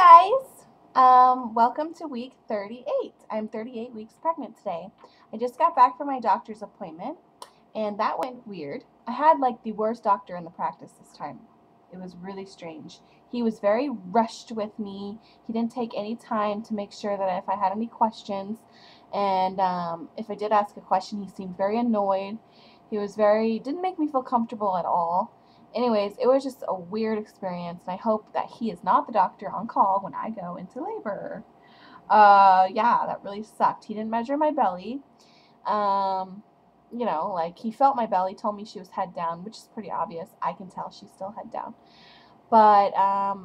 guys! Welcome to week 38. I'm 38 weeks pregnant today. I just got back from my doctor's appointment and that went weird. I had like the worst doctor in the practice this time. It was really strange. He was very rushed with me. He didn't take any time to make sure that if I had any questions, and if I did ask a question, he seemed very annoyed. Didn't make me feel comfortable at all. Anyways, it was just a weird experience, and I hope that he is not the doctor on call when I go into labor. Yeah, that really sucked. He didn't measure my belly. Um, like he felt my belly, told me she was head down, which is pretty obvious. I can tell she's still head down. But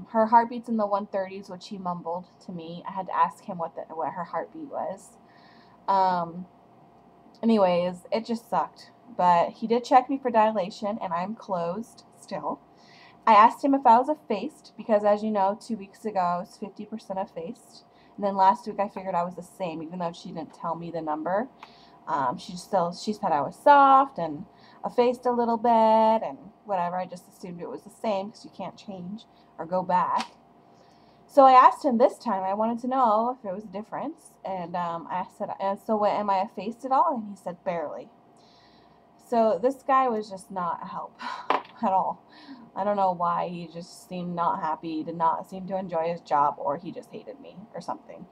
her heartbeat's in the 130s, which he mumbled to me. I had to ask him what her heartbeat was. Um, Anyways, it just sucked. But he did check me for dilation, and I'm closed still. I asked him if I was effaced, because as you know, 2 weeks ago I was 50% effaced. And then last week I figured I was the same, even though she didn't tell me the number. She said I was soft and effaced a little bit and whatever. I just assumed it was the same because you can't change or go back. So I asked him this time. I wanted to know if there was a difference, and I said, "So what, am I effaced at all?" And he said, "Barely." So this guy was just not a help at all. I don't know why. He just seemed not happy, did not seem to enjoy his job, or he just hated me or something.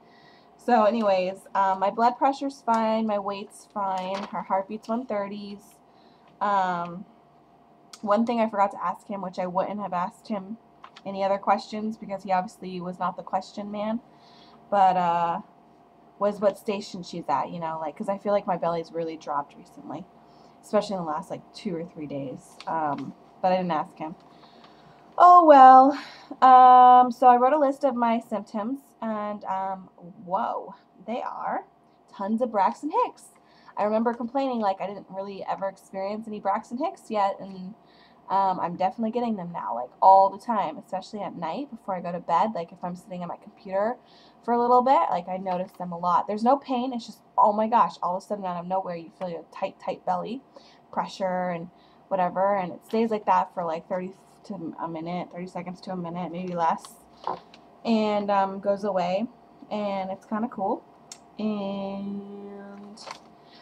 So anyways, my blood pressure's fine, my weight's fine, her heartbeat's 130s. One thing I forgot to ask him, which I wouldn't have asked him any other questions because he obviously was not the question man, but was what station she's at, because I feel like my belly's really dropped recently, especially in the last like 2 or 3 days. But I didn't ask him. Oh well. So I wrote a list of my symptoms, and whoa, they are tons of Braxton Hicks. I remember complaining like I didn't really ever experience any Braxton Hicks yet, and I'm definitely getting them now, like all the time, especially at night before I go to bed. Like if I'm sitting at my computer for a little bit, like I notice them a lot. There's no pain. It's just, oh my gosh, all of a sudden out of nowhere you feel your tight belly pressure and whatever, and it stays like that for like 30 to a minute, 30 seconds to a minute, maybe less, and goes away, and it's kind of cool. And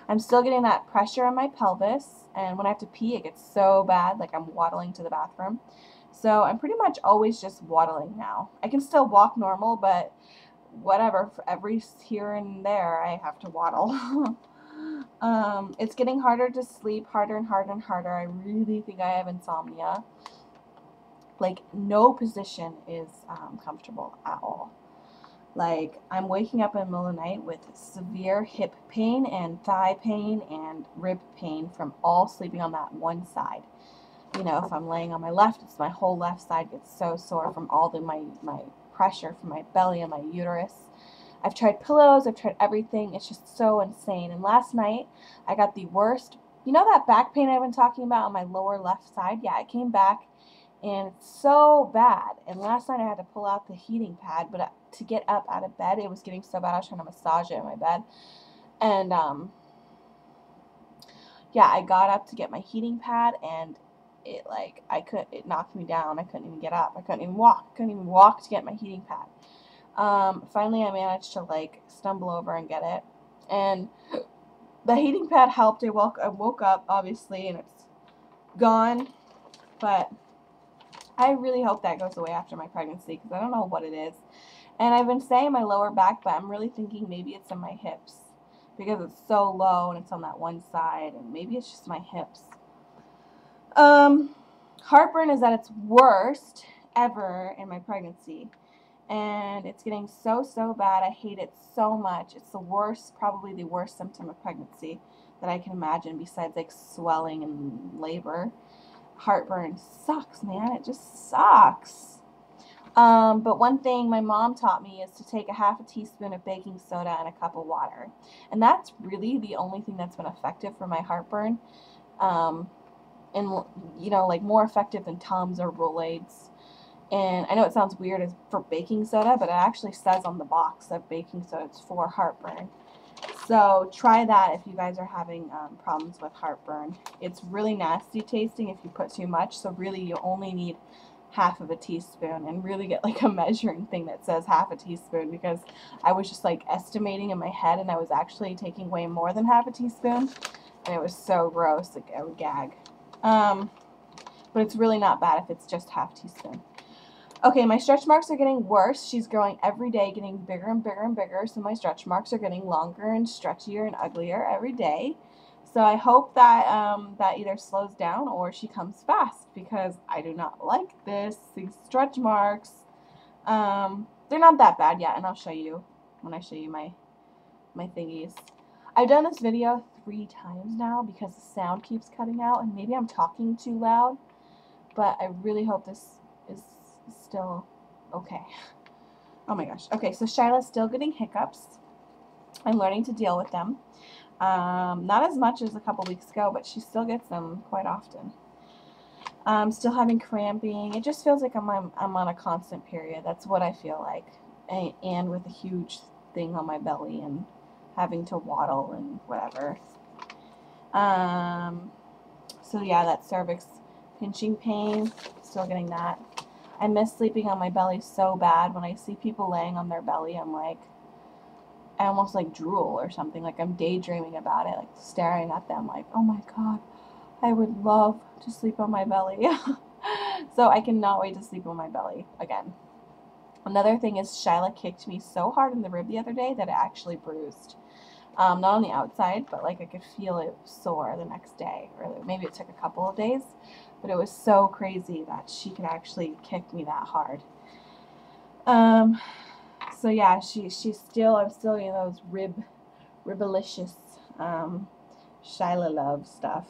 I'm still getting that pressure in my pelvis, and when I have to pee, it gets so bad, like I'm waddling to the bathroom. So I'm pretty much always just waddling now. I can still walk normal, but whatever, for every here and there, I have to waddle. It's getting harder to sleep, harder and harder and harder. I really think I have insomnia. Like, no position is comfortable at all. Like, I'm waking up in the middle of the night with severe hip pain and thigh pain and rib pain from all sleeping on that one side. If I'm laying on my left, it's my whole left side gets so sore from all my pressure from my belly and my uterus. I've tried pillows, I've tried everything. It's just so insane. And last night, I got the worst, that back pain I've been talking about on my lower left side? Yeah, it came back, and it's so bad. And last night I had to pull out the heating pad, but to get up out of bed, it was getting so bad I was trying to massage it in my bed. And yeah, I got up to get my heating pad, and it knocked me down. I couldn't even get up. I couldn't even walk. To get my heating pad. Finally I managed to stumble over and get it, and the heating pad helped. I woke up obviously, and it's gone, but I really hope that goes away after my pregnancy because I don't know what it is. And I've been saying my lower back, but I'm really thinking maybe it's in my hips because it's so low and it's on that one side, and maybe it's just my hips. Heartburn is at its worst ever in my pregnancy, and it's getting so bad. I hate it so much. It's probably the worst symptom of pregnancy that I can imagine besides swelling and labor. Heartburn sucks, man. It just sucks. But one thing my mom taught me is to take a half a teaspoon of baking soda and a cup of water. And that's really the only thing that's been effective for my heartburn. And, more effective than Tums or Rolaids. And I know it sounds weird for baking soda, but it actually says on the box that baking soda is for heartburn. So try that if you guys are having problems with heartburn. It's really nasty tasting if you put too much, so really you only need half of a teaspoon and really get like a measuring thing that says half a teaspoon, because I was just like estimating in my head and I was actually taking way more than half a teaspoon, and it was so gross, like I would gag. But it's really not bad if it's just half teaspoon. Okay, my stretch marks are getting worse. She's growing every day, getting bigger and bigger and bigger, so my stretch marks are getting longer and stretchier and uglier every day. So I hope that that either slows down or she comes fast, because I do not like this. These stretch marks, they're not that bad yet, and I'll show you when I show you my thingies. I've done this video 3 times now because the sound keeps cutting out, and maybe I'm talking too loud, but I really hope this is still okay. Oh my gosh. Okay, so Shyla's still getting hiccups. I'm learning to deal with them. Not as much as a couple weeks ago, but she still gets them quite often. Still having cramping. It just feels like I'm on a constant period. That's what I feel like. And with a huge thing on my belly and having to waddle and whatever. So yeah, that cervix pinching pain, still getting that. I miss sleeping on my belly so bad. When I see people laying on their belly, I'm like, I almost like drool or something. Like I'm daydreaming about it, like staring at them like, oh my God, I would love to sleep on my belly. So I cannot wait to sleep on my belly again. Another thing is Shyla kicked me so hard in the rib the other day that it actually bruised. Not on the outside, but like I could feel it sore the next day, or maybe it took a couple of days, but it was so crazy that she could actually kick me that hard. So yeah, I'm still getting those ribbalicious, Shyla love stuff.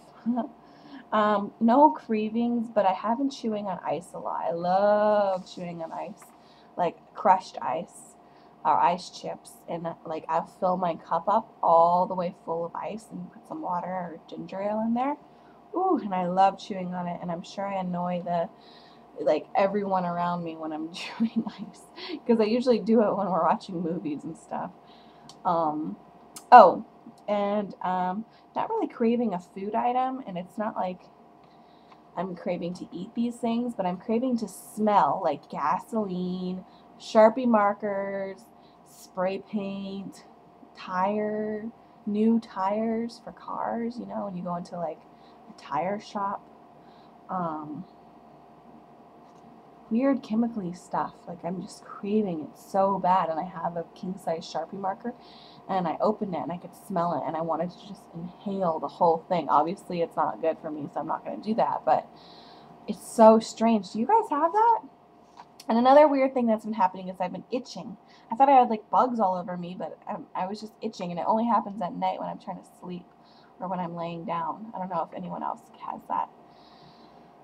No cravings, but I have been chewing on ice a lot. I love chewing on ice, like crushed ice or ice chips, and like I'll fill my cup up all the way full of ice and put some water or ginger ale in there. Ooh, and I love chewing on it, and I'm sure I annoy everyone around me when I'm chewing ice, because I usually do it when we're watching movies and stuff. Oh, and not really craving a food item, and it's not like I'm craving to eat these things, but I'm craving to smell, like gasoline, Sharpie markers, spray paint, new tires for cars, you know, when you go into like a tire shop. Weird chemically stuff. Like I'm just craving it so bad, and I have a king size Sharpie marker, and I opened it and I could smell it, and I wanted to just inhale the whole thing. Obviously it's not good for me, so I'm not going to do that, but it's so strange. Do you guys have that? And another weird thing that's been happening is I've been itching. I thought I had like bugs all over me, but I was just itching, and it only happens at night when I'm trying to sleep or when I'm laying down. I don't know if anyone else has that.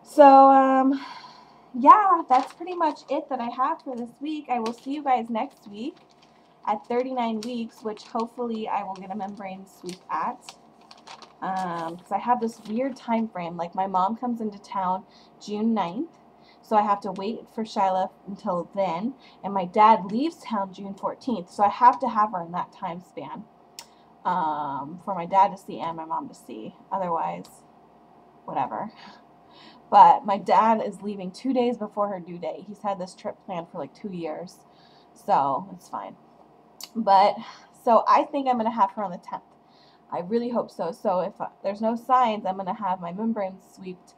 So yeah, that's pretty much it that I have for this week. I will see you guys next week at 39 weeks, which hopefully I will get a membrane sweep at. Because I have this weird time frame. Like my mom comes into town June 9th, so I have to wait for Shyla until then. And my dad leaves town June 14th, so I have to have her in that time span for my dad to see and my mom to see. Otherwise, whatever. But my dad is leaving 2 days before her due date. He's had this trip planned for like 2 years, so it's fine. But so I think I'm going to have her on the 10th. I really hope so. So if there's no signs, I'm going to have my membrane swept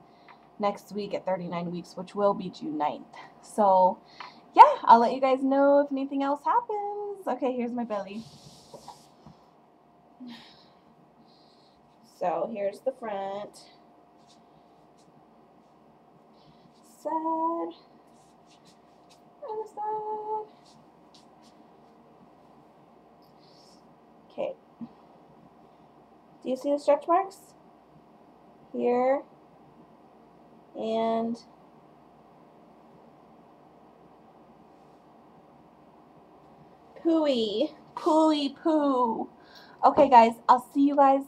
next week at 39 weeks, which will be June 9th. So yeah, I'll let you guys know if anything else happens. Okay, here's my belly. So here's the front. Side. Other side. Okay. Do you see the stretch marks? Here. And pooey poo. Okay guys, I'll see you guys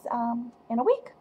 in a week.